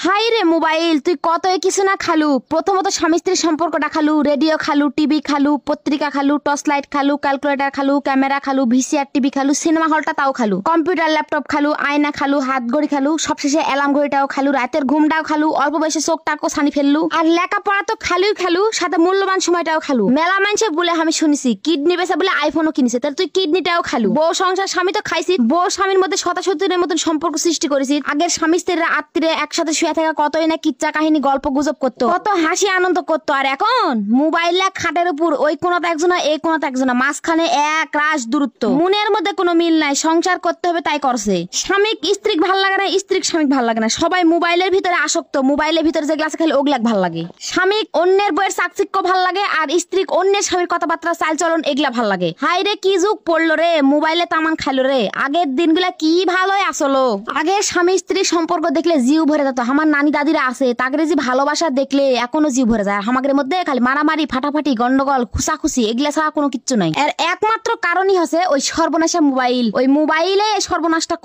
High রে mobile, তুই কত কিছু না খালু। প্রথমত স্বামী স্ত্রীর সম্পর্কটা খালু, রেডিও খালু, টিভি খালু, পত্রিকা খালু, টর্চ লাইট খালু, ক্যালকুলেটর খালু, ক্যামেরা খালু, ভিসিআর টিভি খালু, সিনেমা হলটা তাও খালু, কম্পিউটার ল্যাপটপ খালু, আয়না খালু, হাত ঘড়ি খালু, সবশেষে অ্যালার্ম ঘড়িটাও খালু, রাতের ঘুমটাও খালু, অল্প বয়সে চোখটাও ছানি ফেললু, আর লেখাপড়া তো খালুই খালু, সাথে মূল্যবান সময়টাও খালু। মেলা মানুষে বলে আমি শুনেছি কিডনি বেচা বলে আইফোনও কিনেছে, তাহলে তুই কিডনিটাও খালু। বউ সংসার স্বামী তো খাইছি, বউ স্বামীর মধ্যে শতাশতির মতন সম্পর্ক সৃষ্টি করেছি। আগের স্বামী স্ত্রীরা আত্মীয় একসাথে শুয়ে থাকা কতই না কিচ্ছা কাহিনী গল্প গুজব করতো, কত হাসি আনন্দ করতো। আর এখন মোবাইল খাটের উপর ওই কোনাতে একজনা এই কোনাতে একজনা, মাঝখানে এক রাশ দূরত্ব, মনের মধ্যে কোনো মিল নাই। সংসার করতে হবে তাই করছে। স্বামীক স্ত্রীক ভাল লাগে না, স্ত্রীক স্বামীক ভাল লাগে না, সবাই মোবাইলের ভিতরে আসক্ত। মোবাইলের ভিতরে যে গ্লাসে খেলে ওগুলাক ভাল লাগে। স্বামীক অন্যের বইয়ের চাকচিক্য ভাল লাগে, আর স্ত্রীক অন্যের স্বামীর কথাবার্তা চাল চলন এগুলা ভাল লাগে। হাই রে কি যুগ পড়লো রে, মোবাইলে তামান খাইলো রে। আগের দিনগুলা কি ভালোই আসলো। আগে স্বামী স্ত্রীর সম্পর্ক দেখলে জিউ ভরে যেত। আমার নানি দাদিরা আছে, তাদের যে ভালোবাসা দেখলে এখনো জিউ ভরে যায়। আমাদের মধ্যে খালি মারামারি, ফাটাফাটি, গন্ডগোল, খুসাখুসি এগুলা ছাড়া কোনো কিচ্ছু নাই। এর একমাত্র কারণই হচ্ছে ওই সর্বনাশা মোবাইল। ওই মোবাইলে সর্বনাশটা